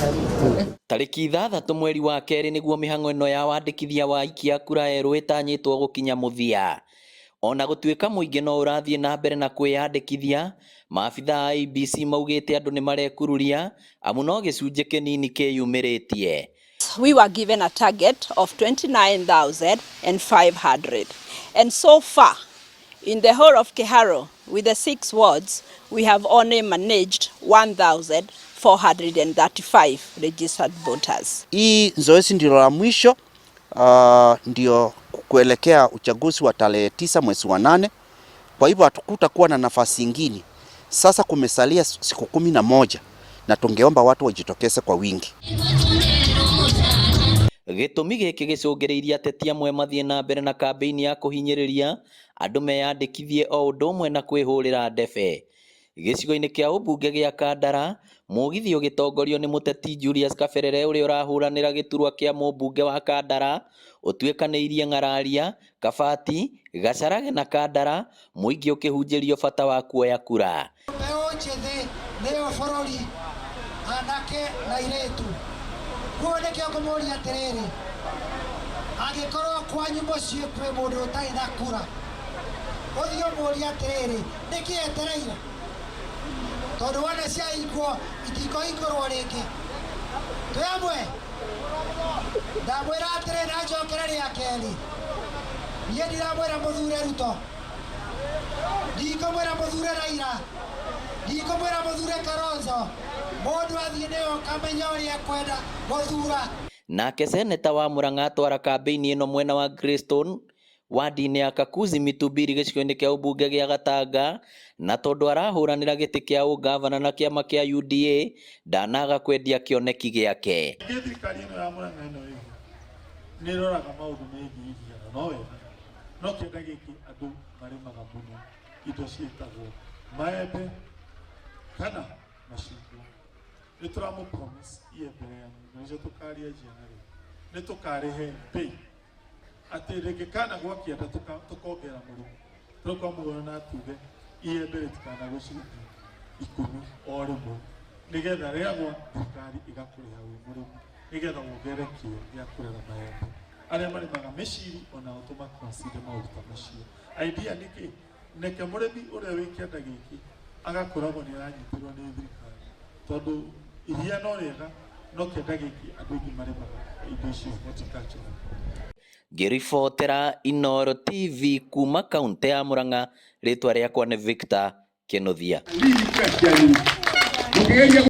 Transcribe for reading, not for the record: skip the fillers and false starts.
Tarĩki 6 mweri wa kerĩ nĩguo mĩhang'o ĩno ya wandĩkithia wa aikia kura erũ ĩtanyĩtwo gũkinya mũthia. Ona gũtuĩka mũingĩ no ũrathiĩ na mbere na kwĩyandĩkithia, maabitha a IEBC maugĩte andũ nĩ marekururia amu no gĩcunjĩ kĩnini kĩyumĩrĩtie. We were given a target of 29,500, and so far in the whole of Keharo with the 6 wards we have only managed 1,435 registered voters. Hii zoezi ndilo la mwisho, ndio kuelekea uchaguzi wa tarehe 9 mwezi wa 8. Kwa hivyo hatukutakuwa na nafasi nyingine. Sasa kumesalia siku 11 na tungeomba watu wajitokeze kwa wingi. Gĩtũmi gĩkĩ gĩcũngĩrĩirie ateti amwe mathiĩ na mbere na kambĩ-inĩ ya kũhinyĩrĩria andũ meyandĩkithie o ũndũ ũmwe na kwĩhũrĩra ndebe. Gĩcigo-inĩ kĩa ũmbunge gĩa Kandara, mũgithi ũgĩtongorio nĩ mũteti Julius Kaberere ũrĩa ũrahũranĩra gĩturwa kĩa mũmbunge wa Kandara, ũtuĩkanĩirie Ng'araria, Kabati, Gacarage na Kandara, mũingĩ ũkĩhunjĩrio bata wa kuoya kura. Mbeũ njĩthĩ nĩyo bũrũri, anake na airĩtu. Kuo nĩkĩo ngũmũria atĩrĩrĩ, angĩkorwo kwanyu mũciĩ kwĩ mũndũ ũtarĩ na kura, ũthiĩ ũmũrie atĩrĩrĩ, nĩkĩ etereire? Tondũ wona ciahingwo itikũhingũrwo rĩngĩ. Twĩ hamwe? Ndamwĩra atĩrĩ na njokere rĩa kerĩ, niĩ ndiramwĩra mũthure Ruto, ndikũmwĩra mũthure Raila, ndikũmwĩra mũthure Kalonzo. Mũndũ athiĩ nĩyo kamenya ũrĩa kwenda gũthura. Nake seneta wa Murang'a atwara kambĩ-inĩ ĩno mwena wa Greystone, wadi-inĩ ya Kakuzi Mitubiri gĩcigo-inĩ kĩa ũmbunge gĩa Gatanga, na tondũ arahũranĩra gĩtĩ kĩa ũgavana na kĩama kĩa UDA, ndanaga kwendia kĩoneki gĩake. Thirikari ĩno ya Murang'a ĩno nĩ ĩroraga maũndũ megiĩ iria no wega, no kĩenda gĩkĩ andũ marĩmaga mũno indo ciĩtagwo maembe kana macungwa. Nĩ tũramũ-promise mbere yanyu, na nĩcio tũkaria nĩ tũkarehe mbei atĩ rĩngĩ kana gwakĩenda tũkongerera mũrĩmi, tũkamũgũra na tuge iembe rĩtikana gũcunjĩ 10 o rĩmwe, nĩgetha rĩagwa thirikari ĩgakũrĩha wĩ mũrĩmi, nĩgetha wongerere kĩo gĩa kũrera maembe. Arĩa marĩmaga mĩciri onao tũmaconsider maũndũ ta macio. Idea nĩkĩ? Neke mũrĩmi ũrĩa wĩ kĩanda gĩkĩ agakoragwo nĩ aranyitirwo nĩ thirikari, tondũ iria no rĩega, no kĩanda gĩkĩ andũ aingĩ marĩmaga indo icio horticulture. Ngĩribotera Inooro TV kuma kaũntĩ ya Murang'a, rĩtwa rĩakwa nĩ Victor Kĩnuthia.